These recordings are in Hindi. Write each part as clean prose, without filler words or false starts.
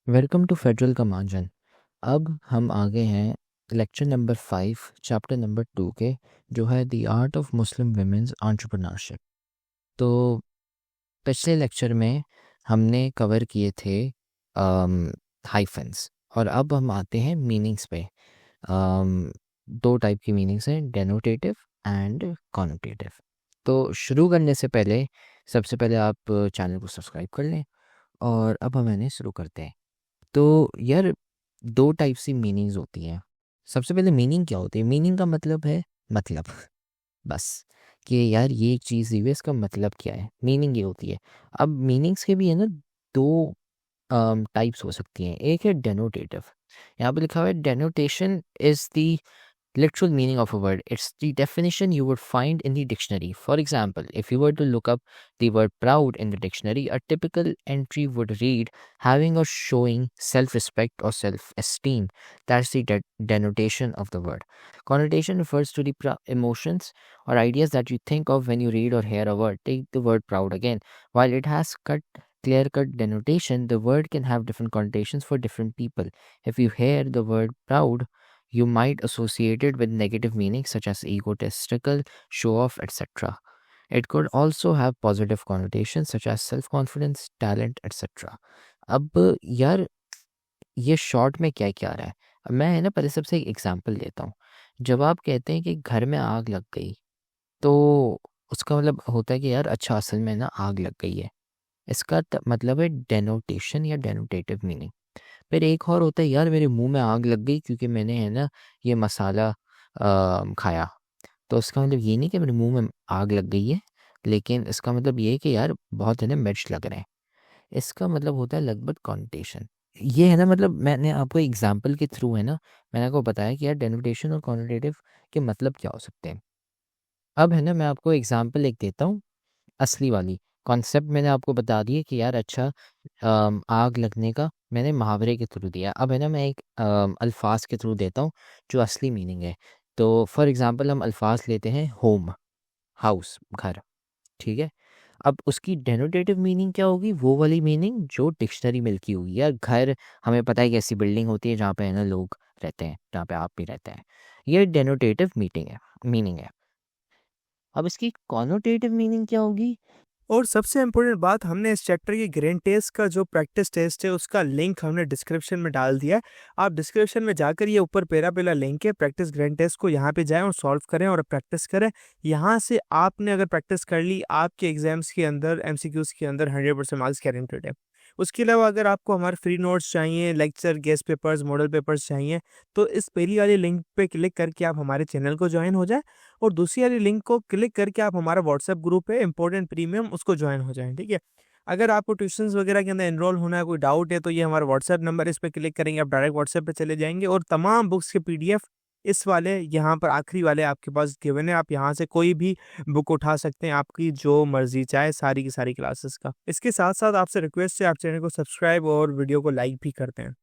वेलकम टू फेडरल का मार्जिन। अब हम आगे हैं लेक्चर नंबर 5 चैप्टर नंबर 2 के, जो है the art of Muslim women's entrepreneurship. तो पिछले लेक्चर में हमने कवर किए थे हाइफन्स, और अब हम आते हैं मीनिंग्स पे। दो टाइप की मीनिंग्स हैं, डेनोटेटिव एंड कॉनोटेटिव। तो शुरू करने से पहले सबसे पहले आप चैनल को सब्सक्राइब कर लें, और अब हम इन्हें शुरू करते हैं। तो यार, दो टाइप सी मीनिंग्स होती हैं। सबसे पहले मीनिंग क्या होती है? मीनिंग का मतलब है मतलब, बस, कि यार ये एक चीज़ हुई है, इसका मतलब क्या है, मीनिंग ये होती है। अब मीनिंग्स के भी है ना, दो टाइप्स हो सकती हैं। एक है डेनोटेटिव। यहाँ पे लिखा हुआ है denotation is the literal meaning of a word. It's the definition you would find in the dictionary. For example, if you were to look up the word proud in the dictionary, a typical entry would read having or showing self respect or self esteem. That's the denotation of the word. Connotation refers to the emotions or ideas that you think of when you read or hear a word. Take the word proud again. While it has clear cut denotation, the word can have different connotations for different people. If you hear the word proud, you might associate it with negative meanings such as egotistical, show off, etc. It could also have positive connotations such as self confidence, talent, etc. अब यार, ये शॉर्ट में क्या क्या आ रहा है? अब मैं है ना पहले सबसे एक एग्जांपल देता हूँ। जब आप कहते हैं कि घर में आग लग गई, तो उसका मतलब होता है कि यार अच्छा, असल में ना आग लग गई है। इसका मतलब है डेनोटेशन या डेनोटेटिव मीनिंग। फिर एक और होता है, यार मेरे मुंह में आग लग गई क्योंकि मैंने है ना ये मसाला खाया। तो इसका मतलब ये नहीं कि मेरे मुंह में आग लग गई है, लेकिन इसका मतलब ये है कि यार बहुत है ना मिर्च लग रहे हैं। इसका मतलब होता है लगभग कॉन्टेशन। ये है ना, मतलब मैंने आपको एग्जाम्पल के थ्रू है ना, मैंने आपको बताया कि यार डेनोटेशन और कॉन्टेटिव के मतलब क्या हो सकते हैं। अब है ना, मैं आपको एग्जाम्पल एक देता हूँ, असली वाली। कॉन्सेप्ट मैंने आपको बता दिया कि यार अच्छा, आग लगने का मैंने मुहावरे के थ्रू दिया। अब है ना, मैं एक अल्फाज के थ्रू देता हूँ जो असली मीनिंग है। तो फॉर एग्जांपल हम अल्फाज लेते हैं होम, हाउस, घर, ठीक है। अब उसकी डेनोटेटिव मीनिंग क्या होगी? वो वाली मीनिंग जो डिक्शनरी मिलती होगी। यार घर, हमें पता है कि ऐसी बिल्डिंग होती है जहाँ पे है ना लोग रहते हैं, जहाँ पे आप भी रहते हैं। ये डेनोटेटिव मीनिंग है। अब इसकी कॉनोटेटिव मीनिंग क्या होगी? और सबसे इम्पोर्टेंट बात, हमने इस चैप्टर की ग्रैंड टेस्ट का जो प्रैक्टिस टेस्ट है उसका लिंक हमने डिस्क्रिप्शन में डाल दिया है। आप डिस्क्रिप्शन में जाकर ये ऊपर पहला लिंक है, प्रैक्टिस ग्रैंड टेस्ट को यहाँ पे जाएं और सॉल्व करें और प्रैक्टिस करें। यहाँ से आपने अगर प्रैक्टिस कर ली, आपके एग्जाम्स के अंदर एमसीक्यूज के अंदर 100% मार्क्स गारंटेड है। उसके अलावा अगर आपको हमारे फ्री नोट्स चाहिए, lecture, guest papers, model papers चाहिए, तो इस पहली वाली लिंक पे क्लिक करके आप हमारे चैनल को ज्वाइन हो जाए, और दूसरी वाली लिंक को क्लिक करके आप हमारा व्हाट्सएप ग्रुप है इम्पोर्टेंट प्रीमियम, उसको ज्वाइन हो जाएं, ठीक है। अगर आपको ट्यूशंस वगैरह के अंदर एनरोल होना है, कोई डाउट है, तो ये हमारा व्हाट्सएप नंबर, इस पर क्लिक करेंगे आप डायरेक्ट व्हाट्सएप पे चले जाएंगे, और तमाम बुक्स के पीडीएफ इस वाले यहाँ पर आखिरी वाले आपके पास गिवन है। आप यहाँ से कोई भी बुक उठा सकते हैं, आपकी जो मर्जी चाहे, सारी की सारी क्लासेस का। इसके साथ साथ आपसे रिक्वेस्ट है, आप चैनल को सब्सक्राइब और वीडियो को लाइक भी करते हैं।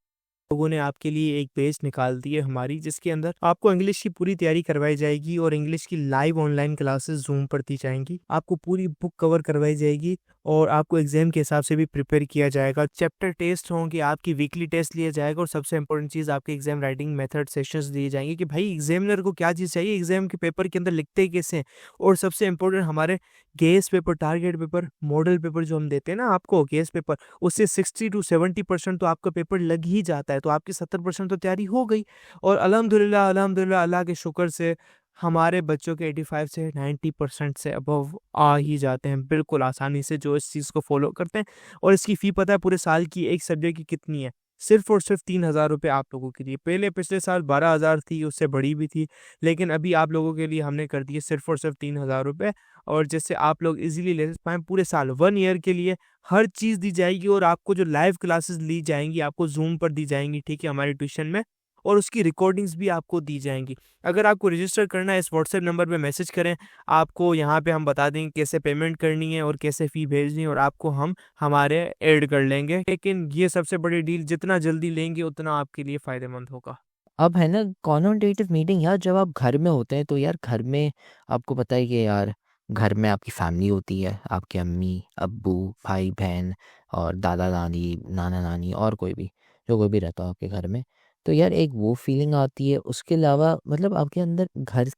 लोगों ने आपके लिए एक पेज निकाल दी है हमारी, जिसके अंदर आपको इंग्लिश की पूरी तैयारी करवाई जाएगी और इंग्लिश की लाइव ऑनलाइन क्लासेस जूम पर दी जाएंगी। आपको पूरी बुक कवर करवाई जाएगी और आपको एग्जाम के हिसाब से भी प्रिपेयर किया जाएगा। चैप्टर टेस्ट होंगे, आपकी वीकली टेस्ट लिया जाएगा, और सबसे इंपॉर्टेंट चीज, आपके एग्जाम राइटिंग मेथड सेशंस दिए जाएंगे कि भाई एग्जामिनर को क्या चीज चाहिए, एग्जाम के पेपर के अंदर लिखते कैसे हैं। और सबसे इंपॉर्टेंट, हमारे guess paper, target paper, model paper जो हम देते हैं ना आपको, गेस पेपर, उससे 60 to 70% तो आपका पेपर लग ही जाता है, तो आपकी 70% तो तैयारी हो गई। और अल्हम्दुलिल्लाह अल्हम्दुलिल्लाह, अल्लाह के शुक्र से हमारे बच्चों के 85 से 90% से अबव आ ही जाते हैं बिल्कुल आसानी से, जो इस चीज़ को फॉलो करते हैं। और इसकी फ़ी पता है पूरे साल की एक सब्जेक्ट की कितनी है? सिर्फ और सिर्फ 3,000 रुपये आप लोगों के लिए। पहले पिछले साल 12,000 थी, उससे बड़ी भी थी, लेकिन अभी आप लोगों के लिए हमने कर दी है सिर्फ और सिर्फ 3,000 रुपये। और जिससे आप लोग इजीली ले पाएँ पूरे साल, 1 ईयर के लिए हर चीज़ दी जाएगी। और आपको जो लाइव क्लासेस ली जाएंगी, आपको जूम पर दी जाएंगी, ठीक है, हमारे ट्यूशन में, और उसकी रिकॉर्डिंग्स भी आपको दी जाएंगी। अगर आपको रजिस्टर करना है, इस व्हाट्सएप नंबर पे मैसेज करें, आपको यहाँ पे हम बता देंगे कैसे पेमेंट करनी है और कैसे फ़ी भेजनी है, और आपको हम हमारे ऐड कर लेंगे। लेकिन ये सबसे बड़ी डील, जितना जल्दी लेंगे उतना आपके लिए फ़ायदेमंद होगा। अब है ना कॉनोटेटिव मीनिंग, यार जब आप घर में होते हैं तो यार घर में आपको पता है कि यार घर में आपकी फैमिली होती है, आपके अम्मी, अब्बू, भाई, बहन और दादा-दादी, नाना-नानी और कोई भी रहता हो आपके घर में। तो यार एक वो फीलिंग आती है, उसके अलावा मतलब आपके अंदर घर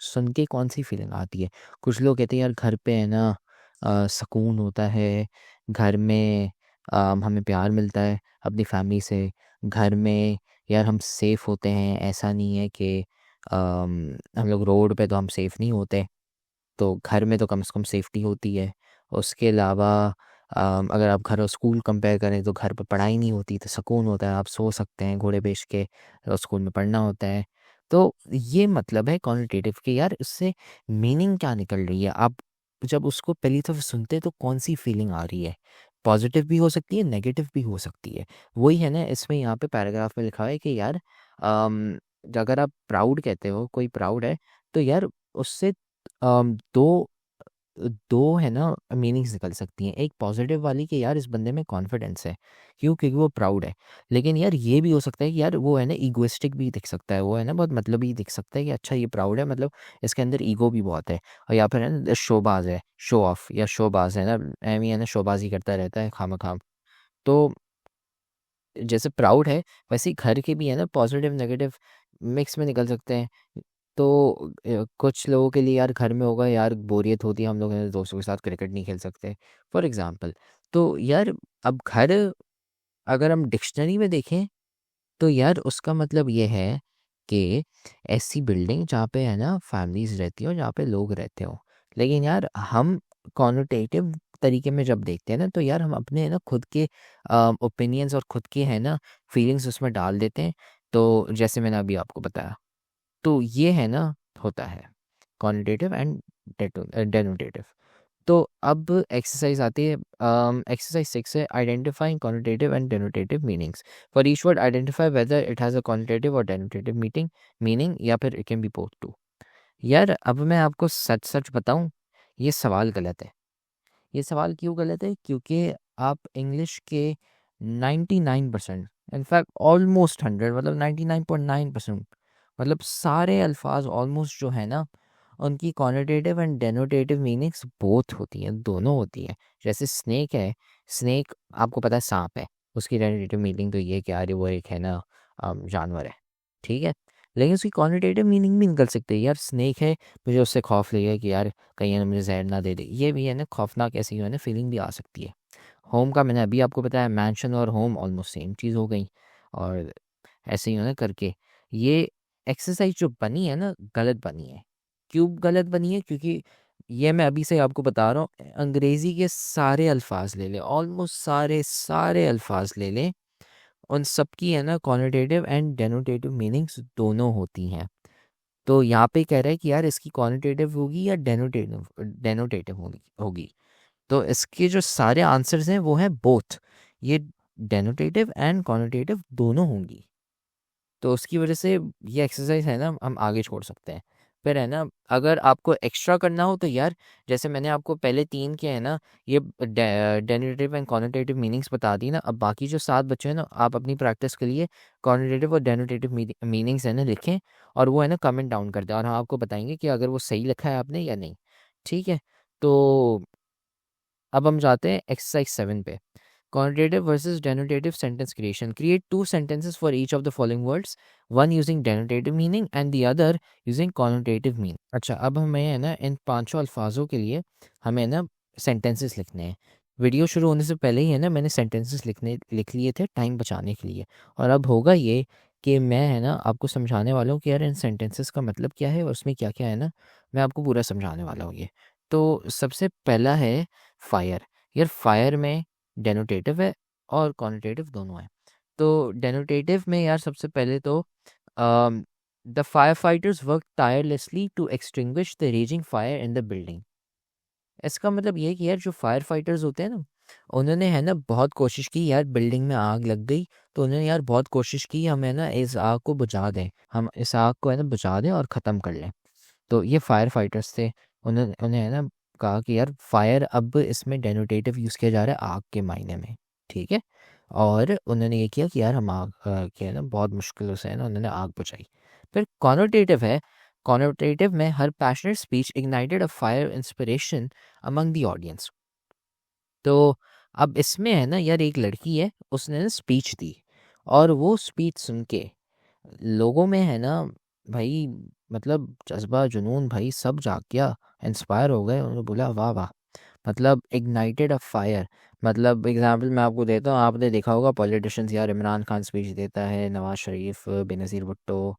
सुन के कौन-सी फीलिंग आती है? कुछ लोग कहते हैं यार घर पे है ना सुकून होता है, घर में हमें प्यार मिलता है अपनी फैमिली से, घर में यार हम सेफ होते हैं, ऐसा नहीं है कि हम लोग रोड पे तो हम सेफ नहीं होते। तो घर में तो कम से कम सेफ्टी होती है। उसके अलावा अगर आप घर और स्कूल कंपेयर करें तो घर पे पढ़ाई नहीं होती तो सुकून होता है, आप सो सकते हैं घोड़े बेच के और स्कूल में पढ़ना होता है। तो ये मतलब है क्वालिटेटिव कि यार इससे मीनिंग क्या निकल रही है। आप जब उसको पहली दफ़ा सुनते हैं तो कौन-सी फीलिंग आ रही है? पॉज़िटिव भी हो सकती है, नेगेटिव भी हो सकती है। वही है ना इसमें यहाँ पे पैराग्राफ में लिखा हुआ है कि यार अगर आप प्राउड कहते हो, कोई प्राउड है, तो यार उससे 2 2 है ना मीनिंग्स निकल सकती हैं। एक पॉज़िटिव वाली कि यार इस बंदे में कॉन्फिडेंस है। क्यों? क्योंकि वो प्राउड है। लेकिन यार ये भी हो सकता है कि यार वो है ना इगोइस्टिक भी दिख सकता है। वो है ना बहुत मतलबी दिख सकता है कि अच्छा ये प्राउड है मतलब इसके अंदर ईगो भी बहुत है। और या फिर है ना शोबाज़ है, शो ऑफ या शोबाज़ है ना, ऐवें ही है ना शोबाज़ी करता रहता है खामख़ाम। तो जैसे प्राउड है वैसे ही घर के भी है ना पॉजिटिव नेगेटिव मिक्स में निकल सकते हैं। तो कुछ लोगों के लिए यार घर में होगा यार बोरियत होती है, हम लोग है ना दोस्तों के साथ क्रिकेट नहीं खेल सकते फॉर एग्जांपल। तो यार अब घर अगर हम डिक्शनरी में देखें तो यार उसका मतलब ये है कि ऐसी बिल्डिंग जहाँ पे है ना फैमिलीज रहती हो, जहाँ पे लोग रहते हो। लेकिन यार हम कॉनोटेटिव तरीके में जब देखते हैं ना तो यार हम अपने है ना खुद के ओपिनियंस और खुद के है ना फीलिंग्स उसमें डाल देते हैं। तो जैसे मैंने अभी आपको बताया, तो ये है ना होता है कॉनिटेटिव एंड डेनोटेटिव। तो अब एक्सरसाइज आती है। एक्सरसाइज 6 है identifying connotative and denotative meanings. For each word identify whether it has a connotative और डेनोटेटिव मीनिंग या फिर it can be both too. यार अब मैं आपको सच सच बताऊं, ये सवाल गलत है। ये सवाल क्यों गलत है? क्योंकि आप इंग्लिश के 99% इनफैक्ट ऑलमोस्ट 100 मतलब 99.9% मतलब सारे अल्फाज ऑलमोस्ट जो है ना उनकी कॉनिटेटिव एंड डेनोटेटिव मीनिंग्स बोथ होती हैं, दोनों होती हैं। जैसे स्नेक है, स्नेक आपको पता है सांप है, उसकी डेनोटेटिव मीनिंग तो ये है कि यार वो एक है ना जानवर है, ठीक है। लेकिन उसकी क्वांटिटेटिव मीनिंग भी निकल सकती है, यार स्नेक है मुझे उससे खौफ लगेगा कि यार कहीं है ना मुझे जहर ना दे दे। ये भी है ना खौफनाक ऐसी है ना फीलिंग भी आ सकती है। होम का मैंने अभी आपको बताया, मैंशन और होम ऑलमोस्ट सेम चीज़ हो गई। और ऐसे ही है ना करके ये एक्सरसाइज जो बनी है ना गलत बनी है। क्यों गलत बनी है? क्योंकि ये मैं अभी से आपको बता रहा हूँ, अंग्रेज़ी के सारे अल्फाज ले लें, ऑलमोस्ट सारे सारे अल्फाज ले लें, उन सब की है ना क्वांटिटेटिव एंड डेनोटेटिव मीनिंग्स दोनों होती हैं। तो यहाँ पे कह रहा है कि यार इसकी क्वांटिटेटिव होगी या डेनोटेटिव डेनोटेटिव होगी होगी। तो इसके जो सारे आंसर्स हैं वो हैं बोथ, ये डेनोटेटिव एंड क्वांटिटेटिव दोनों होंगी। तो उसकी वजह से ये एक्सरसाइज है ना हम आगे छोड़ सकते हैं। फिर है ना अगर आपको एक्स्ट्रा करना हो तो यार जैसे मैंने आपको पहले 3 के है ना ये डेनोटेटिव एंड कॉनोटेटिव मीनिंग्स बता दी ना, अब बाकी जो 7 बच्चे हैं ना आप अपनी प्रैक्टिस के लिए कॉनोटेटिव और डेनोटेटिव मीनिंग्स है ना लिखें और वो है ना कमेंट डाउन कर दें और हम आपको बताएंगे कि अगर वो सही लिखा है आपने या नहीं। ठीक है। तो अब हम जाते हैं एक्सरसाइज 7 पे। Quantitative versus denotative sentence creation. Create two sentences for each of the following words, one using denotative meaning and the other using connotative meaning. अच्छा, अब हमें है ना इन पांचों अल्फाजों के लिए हमें ना सेंटेंसेस लिखने हैं। वीडियो शुरू होने से पहले ही है ना मैंने सेंटेंसेस लिख लिए थे टाइम बचाने के लिए। और अब होगा ये कि मैं है ना आपको समझाने वाला हूँ कि यार इन सेंटेंसेस का मतलब क्या है और उसमें क्या क्या है ना मैं आपको पूरा समझाने वाला हूँ ये। तो सबसे पहला है फायर। यार फायर में डेनोटेटिव है और क्वांटिटेटिव दोनों है। तो डेनोटेटिव में यार सबसे पहले तो the firefighters work tirelessly to extinguish the raging fire in the building. इसका मतलब ये है कि यार जो फायर फाइटर्स होते हैं ना उन्होंने है ना बहुत कोशिश की, यार बिल्डिंग में आग लग गई तो उन्होंने यार बहुत कोशिश की हम है ना इस आग को बुझा दें, हम इस आग को है ना बुझा दें और ख़त्म कर लें। तो ये फायर फाइटर्स थे। उन्हें उन्हें है ना कहा कि यार फायर अब इसमें डेनोटेटिव यूज़ किया जा रहा है आग के मायने में, ठीक है। और उन्होंने ये किया कि यार हम आग के है ना बहुत मुश्किलों से है ना उन्होंने आग बुझाई। फिर कॉनोटेटिव है कॉनोटेटिव में her passionate speech ignited a fire inspiration among the audience. तो अब इसमें है ना यार, एक लड़की है, उसने ना स्पीच दी, और वो स्पीच सुन के लोगों में है ना भाई, मतलब जज्बा जुनून भाई सब जाग गया, इंस्पायर हो गए, उन्होंने बोला वाह वाह, मतलब इग्नाइटेड अ फायर। मतलब एग्जांपल मैं आपको देता हूँ, आपने देखा होगा पॉलिटिशियंस यार, इमरान खान स्पीच देता है, नवाज शरीफ, बेनज़ीर भुट्टो,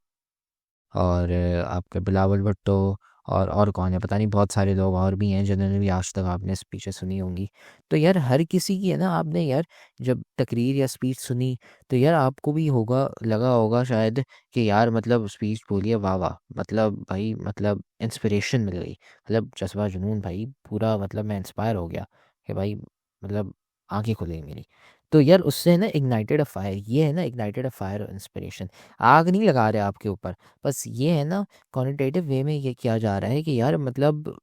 और आपके बिलावल भुट्टो, और कौन है पता नहीं, बहुत सारे लोग और भी हैं जिन्होंने भी आज तक आपने स्पीचेस सुनी होंगी। तो यार हर किसी की है ना, आपने यार जब तकरीर या स्पीच सुनी, तो यार आपको भी होगा, लगा होगा शायद कि यार मतलब स्पीच बोलिए वाह वाह, मतलब भाई मतलब इंस्पिरेशन मिल गई, मतलब जज्बा जुनून भाई पूरा, मतलब मैं इंस्पायर हो गया कि भाई मतलब आंखें खुल गई मेरी। तो यार उससे है ना इग्नाइटेड अ फायर, ये है ना इग्नाइटेड अ फायर इंस्पिरेशन। आग नहीं लगा रहे आपके ऊपर, बस ये है ना क्वांटिटेटिव वे में ये किया जा रहा है कि यार मतलब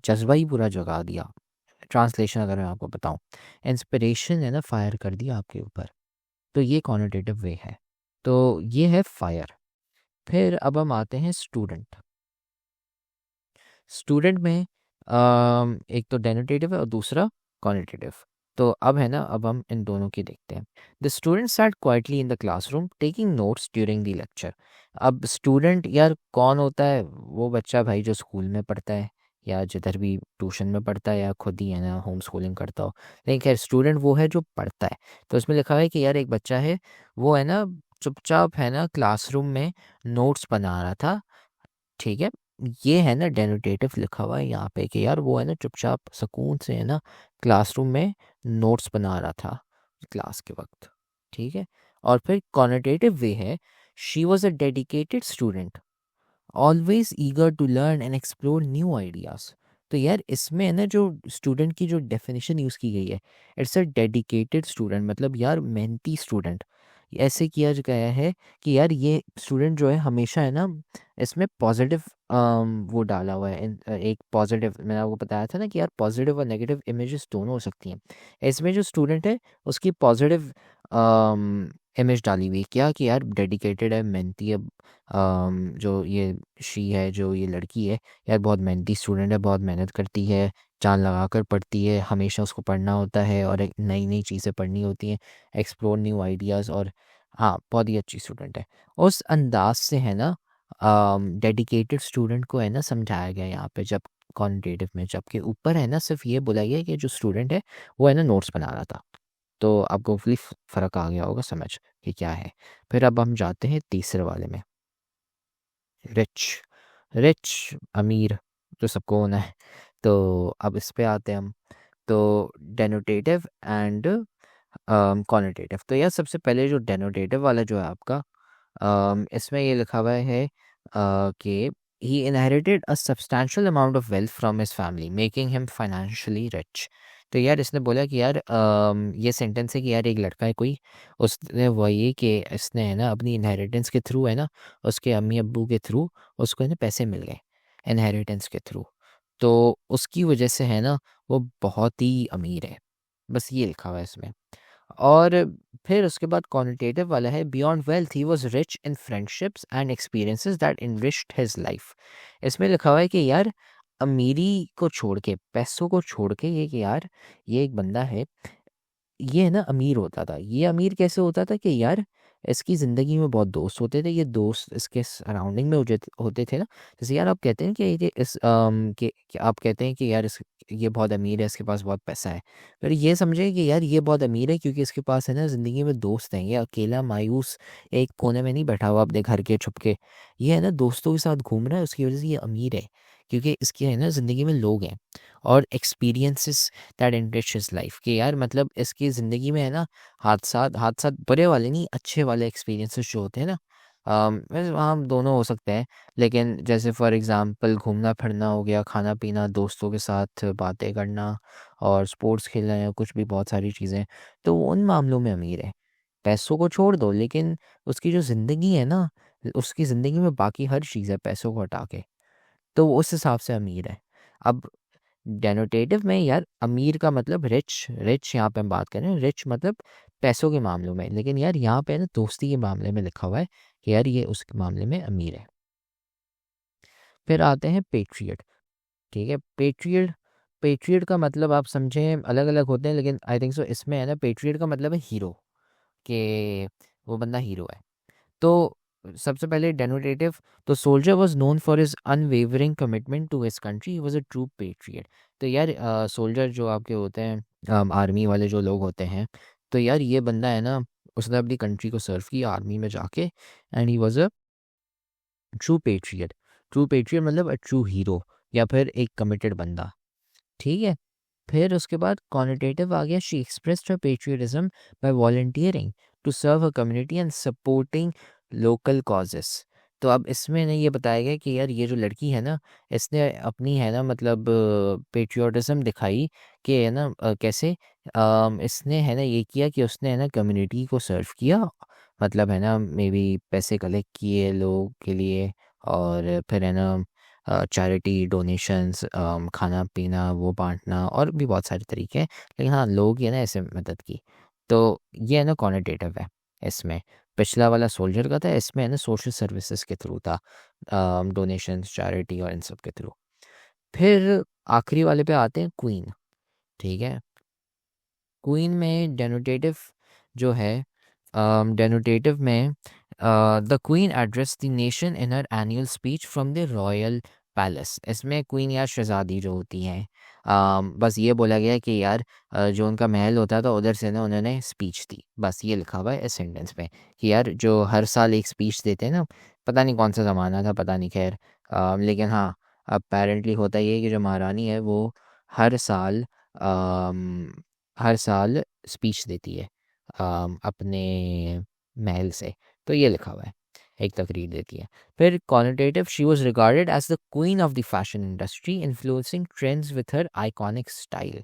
जज्बा ही पूरा जगा दिया। ट्रांसलेशन अगर मैं आपको बताऊं, इंस्पिरेशन है ना फायर कर दिया आपके ऊपर। तो ये क्वांटिटेटिव वे है। तो ये है फायर। फिर अब हम आते हैं स्टूडेंट। स्टूडेंट में एक तो डेनोटेटिव है और दूसरा क्वांटिटेटिव। तो अब है ना, अब हम इन दोनों की देखते हैं। The student sat quietly in the classroom taking notes during the lecture. अब स्टूडेंट यार कौन होता है? वो बच्चा भाई जो स्कूल में पढ़ता है, या जिधर भी ट्यूशन में पढ़ता है, या खुद ही है ना होम स्कूलिंग करता हो। लेकिन खैर स्टूडेंट वो है जो पढ़ता है। तो इसमें लिखा हुआ है कि यार एक बच्चा है, वो है ना चुपचाप है ना क्लासरूम में नोट्स बना रहा था। ठीक है, ये है ना डेनोटेटिव लिखा हुआ है यहाँ पे कि यार वो है ना चुपचाप सुकून से है ना क्लासरूम में नोट्स बना रहा था क्लास के वक्त। ठीक है, और फिर कॉनोटेटिव वे है, she was a dedicated student always eager to learn and explore new ideas. तो यार इसमें है ना जो स्टूडेंट की जो डेफिनेशन यूज़ की गई है, इट्स अ डेडिकेटेड स्टूडेंट, मतलब यार मेहनती स्टूडेंट। ऐसे किया गया है कि यार ये स्टूडेंट जो है हमेशा है ना, इसमें पॉजिटिव वो डाला हुआ है एक पॉजिटिव, मैंने आपको बताया था ना कि यार पॉजिटिव और नेगेटिव इमेजेस दोनों हो सकती हैं। इसमें जो स्टूडेंट है उसकी पॉजिटिव इमेज डाली हुई है, क्या कि यार डेडिकेटेड है, मेहनती है। जो ये शी है, जो ये लड़की है, यार बहुत मेहनती स्टूडेंट है, बहुत मेहनत करती है, जान लगा कर पढ़ती है, हमेशा उसको पढ़ना होता है और एक नई नई चीज़ें पढ़नी होती हैं, एक्सप्लोर न्यू आइडियाज़। और हाँ, बहुत ही अच्छी स्टूडेंट है। उस अंदाज से है ना डेडिकेटेड स्टूडेंट को है ना समझाया गया यहाँ पे, जब क्वांटिटेटिव में, जबकि ऊपर है ना सिर्फ ये बोला गया है कि जो स्टूडेंट है वो है ना नोट्स बना रहा था। तो आपको फुली फ़र्क आ गया होगा समझ कि क्या है। फिर अब हम जाते हैं तीसरे वाले में, रिच। रिच अमीर, जो सबको होना है। तो अब इस पे आते हैं हम। तो डेनोटेटिव एंड क्वांटिटेटिव। तो यार सबसे पहले जो डेनोटेटिव वाला जो है आपका, इसमें ये लिखा हुआ है कि he inherited a substantial amount of wealth from his family making him financially rich. तो यार इसने बोला कि यार ये सेंटेंस है कि यार एक लड़का है कोई, उसने वही कि इसने है ना अपनी इनहेरिटेंस के थ्रू है ना, उसके अम्मी अब्बू के थ्रू उसको है ना पैसे मिल गए, इनहेरिटेंस के थ्रू। तो उसकी वजह से है ना वो बहुत ही अमीर है। बस ये लिखा हुआ है इसमें। और फिर उसके बाद क्वांटिटेटिव वाला है, beyond wealth he was rich in friendships and experiences that enriched his life. इसमें लिखा हुआ है कि यार अमीरी को छोड़ के, पैसों को छोड़ के, ये कि यार ये एक बंदा है, ये है ना अमीर होता था। ये अमीर कैसे होता था कि यार इसकी ज़िंदगी में बहुत दोस्त होते थे, ये दोस्त इसके सराउंडिंग में होते थे ना। जैसे यार आप कहते हैं कि ये इस कि आप कहते हैं कि यार ये बहुत अमीर है, इसके पास बहुत पैसा है। फिर ये समझे कि यार ये बहुत अमीर है क्योंकि इसके पास है ना ज़िंदगी में दोस्त हैं। ये अकेला मायूस एक कोने में नहीं बैठा हुआ अपने घर के छुप के, ये है ना दोस्तों के साथ घूम रहा है, उसकी वजह से ये अमीर है, क्योंकि इसकी है ना ज़िंदगी में लोग हैं और experiences that enrich his life. कि यार मतलब इसकी ज़िंदगी में है ना हादसात, हादसात बुरे वाले नहीं, अच्छे वाले एक्सपीरियंसेस जो होते हैं ना, वैसे हम दोनों हो सकते हैं, लेकिन जैसे फॉर एग्जांपल घूमना फिरना हो गया, खाना पीना, दोस्तों के साथ बातें करना, और स्पोर्ट्स खेलना, या कुछ भी बहुत सारी चीज़ें, तो वो उन मामलों में अमीर है। पैसों को छोड़ दो, लेकिन उसकी जो ज़िंदगी है ना, उसकी ज़िंदगी में बाकी हर चीज़ है पैसों को हटा के, तो वो उस हिसाब से अमीर है। अब डेनोटेटिव में यार अमीर का मतलब रिच, रिच यहाँ पे हम बात कर रहे हैं, रिच मतलब पैसों के मामलों में, लेकिन यार यहाँ पे ना दोस्ती के मामले में लिखा हुआ है कि यार ये उस मामले में अमीर है। फिर आते हैं पेट्रियट। ठीक है, पेट्रियट, पेट्रियट का मतलब आप समझें अलग अलग होते हैं, लेकिन आई थिंक सो इसमें है ना, पेट्रियट का मतलब है हीरो, कि वो बंदा हीरो है। तो सबसे पहले डेनोटेटिव, तो soldier was known for his unwavering commitment to his country, he was a true patriot. तो यार सोल्जर जो आपके होते हैं, आर्मी वाले जो लोग होते हैं, तो यार ये बंदा है ना, उसने अपनी कंट्री को सर्व किया आर्मी में जाके, and he was a true patriot. True patriot मतलब अ ट्रू हीरो, या फिर एक कमिटेड बंदा। ठीक है, फिर उसके बाद कॉनिटेटिव आ गया, she expressed her patriotism by volunteering to serve her community and supporting local causes. तो अब इसमें ना ये बताया गया कि यार ये जो लड़की है ना, इसने अपनी है ना मतलब पेट्रियोटिज्म दिखाई, कि है ना कैसे इसने है ना ये किया कि उसने है ना कम्युनिटी को सर्व किया, मतलब है ना मे बी पैसे कलेक्ट किए लोगों के लिए, और फिर है ना चैरिटी डोनेशंस, खाना पीना वो बांटना, और भी बहुत सारे तरीके हैं, लेकिन हाँ लोग ये ना ऐसे मदद की। तो ये है ना क्वांटिटेटिव है इसमें। पिछला वाला सोल्जर का था, इसमें है ना सोशल सर्विसेज के थ्रू था, डोनेशंस चैरिटी और इन सब के थ्रू। फिर आखिरी वाले पे आते हैं क्वीन। ठीक है, क्वीन में डेनोटेटिव जो है, डेनोटेटिव में the queen address the nation in her annual speech from the royal palace. इसमें क्वीन या शहजादी जो होती हैं, बस ये बोला गया है कि यार जो उनका महल होता था उधर से ना उन्होंने स्पीच दी, बस ये लिखा हुआ है इस सेंटेंस में, कि यार जो हर साल एक स्पीच देते हैं ना, पता नहीं कौन सा ज़माना था, पता नहीं, खैर लेकिन हाँ अपेरेंटली होता ये है कि जो महारानी है वो हर साल अम, हर साल स्पीच देती है अपने महल से। तो ये लिखा हुआ है, एक तकरीर देती है। फिर qualitative, she was regarded as the queen of the fashion industry influencing trends with her iconic style.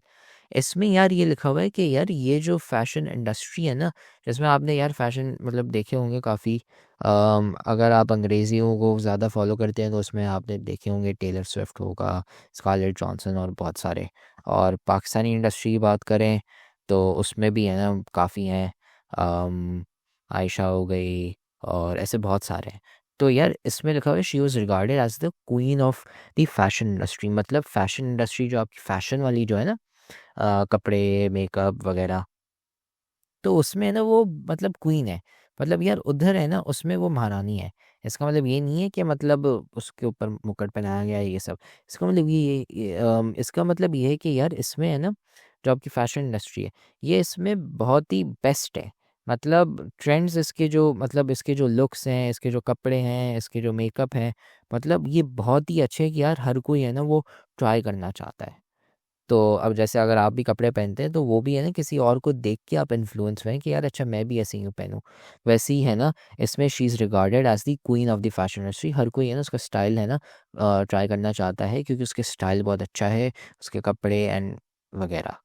इसमें यार ये लिखा हुआ है कि यार ये जो फैशन इंडस्ट्री है ना, जिसमें आपने यार फैशन मतलब देखे होंगे काफ़ी, अगर आप अंग्रेज़ियों को ज़्यादा फॉलो करते हैं तो उसमें आपने देखे होंगे टेलर स्विफ्ट होगा, स्कारलेट जॉनसन और बहुत सारे। और पाकिस्तानी इंडस्ट्री की बात करें तो उसमें भी है ना काफ़ी हैं, आयशा हो गई और ऐसे बहुत सारे हैं। तो यार इसमें लिखा हुआ है she was regarded as the queen of the fashion industry, मतलब फैशन इंडस्ट्री जो आपकी फ़ैशन वाली जो है ना, कपड़े मेकअप वगैरह, तो उसमें है ना वो मतलब क्वीन है, मतलब यार उधर है ना उसमें वो महारानी है। इसका मतलब ये नहीं है कि मतलब उसके ऊपर मुकुट पहनाया गया है ये सब। इसका मतलब इसका मतलब ये है कि यार इसमें है ना जो आपकी फैशन इंडस्ट्री है, ये इसमें बहुत ही बेस्ट है। मतलब ट्रेंड्स इसके जो, मतलब इसके जो लुक्स हैं, इसके जो कपड़े हैं, इसके जो मेकअप हैं, मतलब ये बहुत ही अच्छे हैं कि यार हर कोई है ना वो ट्राई करना चाहता है। तो अब जैसे अगर आप भी कपड़े पहनते हैं तो वो भी है ना किसी और को देख के आप इन्फ्लुएंस हुए कि यार अच्छा मैं भी ऐसे ही पहनूं। वैसे ही है ना, इसमें she is regarded as the queen of the fashion industry. हर कोई है ना उसका स्टाइल है ना ट्राई करना चाहता है, क्योंकि उसके स्टाइल बहुत अच्छा है, उसके कपड़े एंड वगैरह।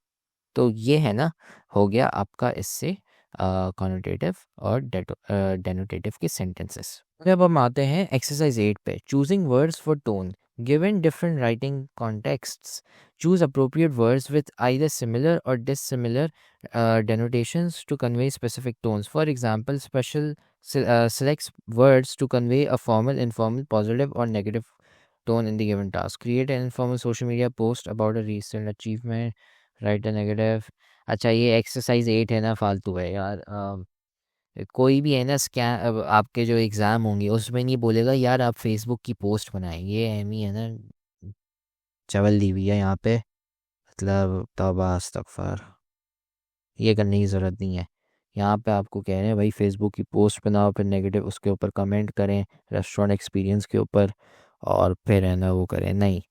तो ये है ना, हो गया आपका इससे कॉनोटेटिव और डेनोटेटिव के सेंटेंसेस। अब हम आते हैं एक्सरसाइज 8 पे, choosing words for tone. Given different writing contexts, choose appropriate words with either similar or dissimilar denotations to convey specific tones. For example, selects words to convey a formal, informal, positive, or negative tone in the given task. Create an informal social media post about a recent achievement. Write a negative. अच्छा ये एक्सरसाइज 8 है ना, फालतू है यार। कोई भी है ना स्कैम, आपके जो एग्ज़ाम होंगे उसमें नहीं बोलेगा यार आप फेसबुक की पोस्ट बनाएं, ये एमी है ना चवल दी हुई है यहाँ पे, मतलब तौबा अस्तगफर, ये करने की ज़रूरत नहीं है। यहाँ पे आपको कह रहे हैं भाई फेसबुक की पोस्ट बनाओ, फिर नेगेटिव उसके ऊपर कमेंट करें रेस्टोरेंट एक्सपीरियंस के ऊपर, और फिर है ना वो करें, नहीं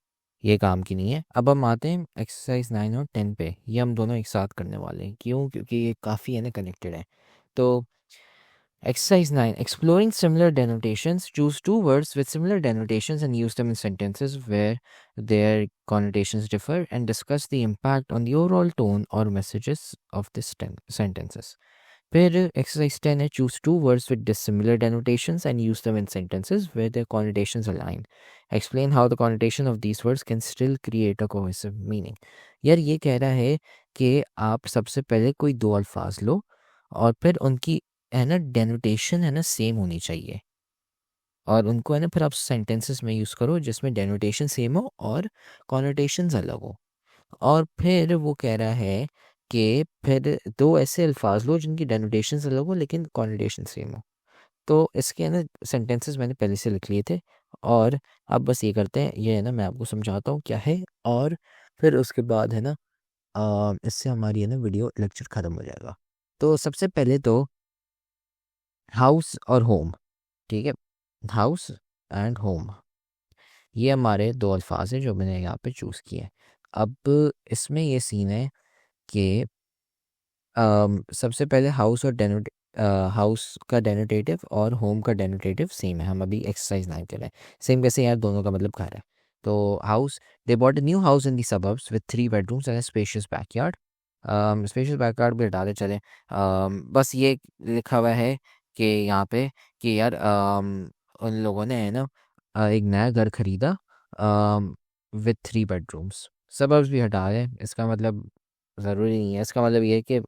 ये काम की नहीं है। अब हम आते हैं एक्सरसाइज 9 और 10 पे, ये हम दोनों एक साथ करने वाले हैं, क्यों, क्योंकि ये काफ़ी है ना कनेक्टेड है। तो Exercise 9. Exploring similar denotations. Choose two words with similar denotations and use them in sentences where their connotations differ, and discuss the impact on the overall tone or messages of these sentences. फिर exercise 10 है, choose two words with dissimilar denotations and use them in sentences where their connotations align. Explain how the connotation of these words can still create a cohesive meaning. यार ये कह रहा है कि आप सबसे पहले कोई दो अल्फाज लो और फिर उनकी है ना डेनोटेशन है ना सेम होनी चाहिए। और उनको है ना फिर आप सेंटेंसेस में यूज़ करो जिसमें डेनोटेशन सेम हो और कॉनोटेशंस अलग हो। और फिर वो कह रहा है कि फिर दो ऐसे अल्फाज लो जिनकी डेनोटेशंस अलग हो लेकिन कॉनोटेशन सेम हो। तो इसके है ना सेंटेंसेस मैंने पहले से लिख लिए थे, और अब बस ये करते हैं, ये है ना मैं आपको समझाता हूँ क्या है, और फिर उसके बाद है ना इससे हमारी है ना वीडियो लेक्चर ख़त्म हो जाएगा। तो सबसे पहले तो हाउस और होम, ठीक है, हाउस एंड होम, ये हमारे दो अल्फाज हैं जो मैंने यहाँ पे चूज़ किए हैं। अब इसमें ये सीन है कि सबसे पहले हाउस और हाउस का डेनोटेटिव और होम का डेनोटेटिव सेम है। हम अभी एक्सरसाइज 9 कर रहे हैं। सेम कैसे यार, दोनों का मतलब घर है। तो house, they bought a new house in the suburbs with 3 bedrooms and spacious backyard. Spacious backyard भी हटा दे चले। बस ये लिखा हुआ है कि यहाँ पे कि यार उन लोगों ने है ना एक नया घर खरीदा विद 3 बेडरूम्स। सबर्ब्स भी हटा दें, इसका मतलब ज़रूरी नहीं है, इसका मतलब ये है कि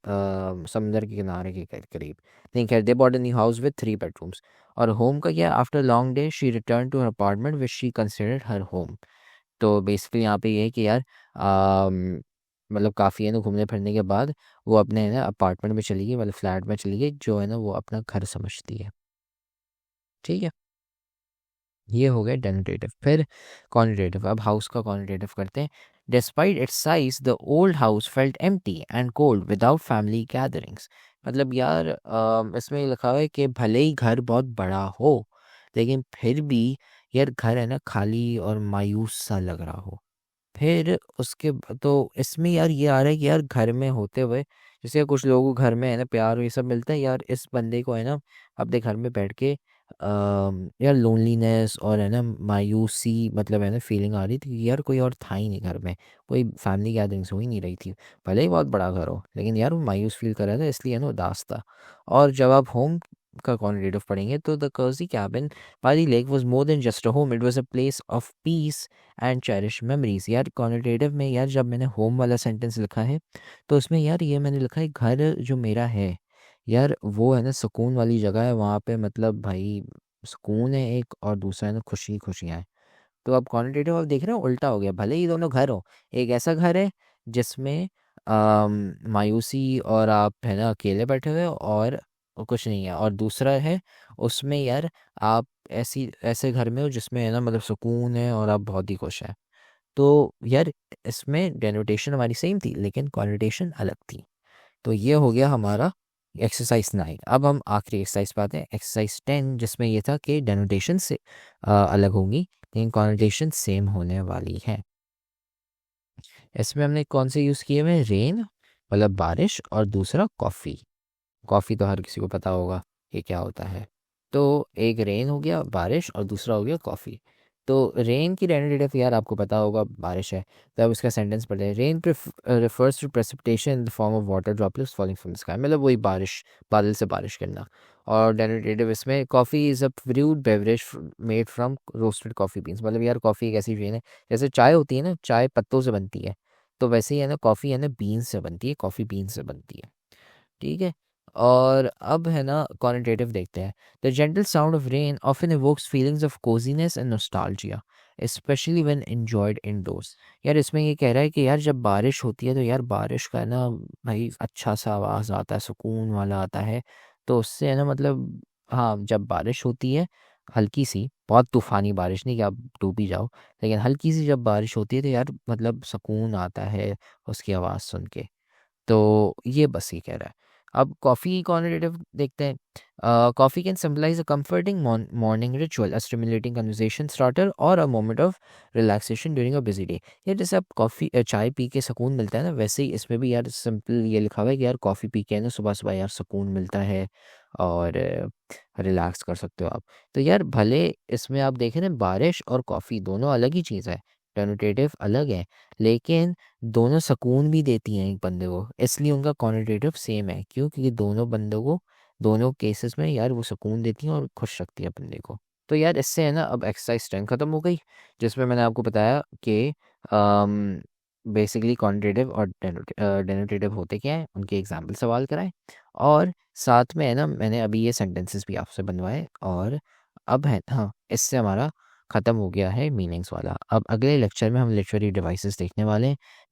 समुंदर के किनारे के करीब। नहीं खैर, they bought a new house with 3 bedrooms. और होम का क्या, after long day she return to her apartment which she considered her home. तो बेसिकली यहाँ पे ये है कि यार मतलब काफ़ी है ना घूमने फिरने के बाद वो अपने है ना अपार्टमेंट में चली गई, मतलब फ्लैट में चली गई जो है ना वो अपना घर समझती है। ठीक है, ये हो गया डेनोटेटिव। फिर क्वांटिटेटिव, अब हाउस का क्वांटिटेटिव करते हैं। Despite it's size the old house felt empty and cold without family gatherings. मतलब यार इसमें लिखा हुआ है कि भले ही घर बहुत बड़ा हो लेकिन फिर भी यार घर है ना खाली और मायूस सा लग रहा हो। फिर तो इसमें यार ये आ रहा है कि यार घर में होते हुए, जैसे कुछ लोगों को घर में है ना प्यार और ये सब मिलता है, यार इस बंदे को है ना अपने घर में बैठ के यार लोनलीनेस और है ना मायूसी, मतलब है ना फीलिंग आ रही थी कि यार कोई और था ही नहीं घर में, कोई फैमिली गैदरिंग्स हो ही नहीं रही थी। भले ही बहुत बड़ा घर हो लेकिन यार वो मायूस फील कर रहा था, इसलिए है ना उदास था। और जब आप होम का क्वान्टिटेटिव पढ़ेंगे तो the cozy cabin by the lake was more than just a home, it was a place of peace and cherish memories. यार क्वानिटेटिव में यार जब मैंने होम वाला सेंटेंस लिखा है तो उसमें यार ये मैंने लिखा है घर जो मेरा है यार वो है ना सुकून वाली जगह है, वहाँ पे मतलब भाई सुकून है एक, और दूसरा है ना खुशी खुशियाँ हैं। तो अब क्वानिटेटिव आप देख रहे हो उल्टा हो गया, भले ही दोनों घर हो, एक ऐसा घर है जिसमें मायूसी और आप है ना अकेले बैठे हुए हो और कुछ नहीं है, और दूसरा है उसमें यार आप ऐसी ऐसे घर में हो जिसमें है ना मतलब सुकून है और आप बहुत ही खुश हैं। तो यार इसमें डेनोटेशन हमारी सेम थी लेकिन क्वालिटेशन अलग थी। तो ये हो गया हमारा एक्सरसाइज 9। अब हम आखिरी एक्सरसाइज पे आते हैं, एक्सरसाइज 10, जिसमें ये था कि डेनोटेशन से अलग होंगी लेकिन क्वालिटेशन सेम होने वाली है। इसमें हमने कौन से यूज़ किए हुए, रेन मतलब बारिश, और दूसरा कॉफ़ी। कॉफ़ी तो हर किसी को पता होगा ये क्या होता है। तो एक रेन हो गया बारिश और दूसरा हो गया कॉफ़ी। तो रेन की डेरिवेटिव यार आपको पता होगा बारिश है, तो अब इसका सेंटेंस पढ़ते हैं। Rain refers to precipitation in the form of water droplets falling from the sky, मतलब वही बारिश, बादल से बारिश करना। और डेरिवेटिव इसमें coffee is a brood beverage made from roasted coffee beans, मतलब यार कॉफ़ी एक ऐसी चीज़ है जैसे चाय होती है ना, चाय पत्तों से बनती है, तो वैसे ही है ना कॉफ़ी है ना बीन्स से बनती है, कॉफ़ी बीन्स से बनती है। ठीक है, और अब है ना क्वालिटेटिव देखते हैं। The gentle sound of rain often evokes feelings of cosiness and nostalgia specially when enjoyed indoors. यार इसमें ये कह रहा है कि यार जब बारिश होती है तो यार बारिश का ना भाई अच्छा सा आवाज़ आता है, सुकून वाला आता है। तो उससे है ना मतलब हाँ, जब बारिश होती है हल्की सी, बहुत तूफानी बारिश नहीं कि आप डूब ही जाओ, लेकिन हल्की सी जब बारिश होती है तो यार मतलब सुकून आता है उसकी आवाज़ सुन के। तो ये बस ये कह रहा है। अब कॉफ़ी क्वांटिटेटिव देखते हैं। Coffee can symbolise a comforting morning ritual, a stimulating conversation starter और a moment of relaxation during a busy day. यार जैसे आप कॉफ़ी चाय पी के सुकून मिलता है ना, वैसे ही इसमें भी यार सिंपल ये लिखा हुआ है कि यार कॉफ़ी पी के है ना सुबह सुबह यार सुकून मिलता है और रिलैक्स कर सकते हो आप। तो यार भले इसमें आप देखें ना बारिश और कॉफ़ी दोनों अलग ही चीज़ है, डेनोटेटिव अलग है, लेकिन दोनों सुकून भी देती हैं एक बंदे को, इसलिए उनका क्वांटिटेटिव सेम है। क्यों? क्योंकि दोनों बंदों को दोनों केसेस में यार वो सुकून देती हैं और खुश रखती है बंदे को। तो यार इससे है ना अब एक्सरसाइज 10 ख़त्म हो गई, जिसमें मैंने आपको बताया कि बेसिकली क्वांटिटेटिव और डेनोटेटिव होते क्या हैं, उनके एग्जाम्पल सवाल कराए, और साथ में है ना मैंने अभी ये सेंटेंसेस भी आपसे बनवाए, और अब है हाँ, इससे हमारा ख़त्म हो गया है मीनिंग्स वाला। अब अगले लेक्चर में हम लिटरेरी डिवाइसेस देखने वाले हैं।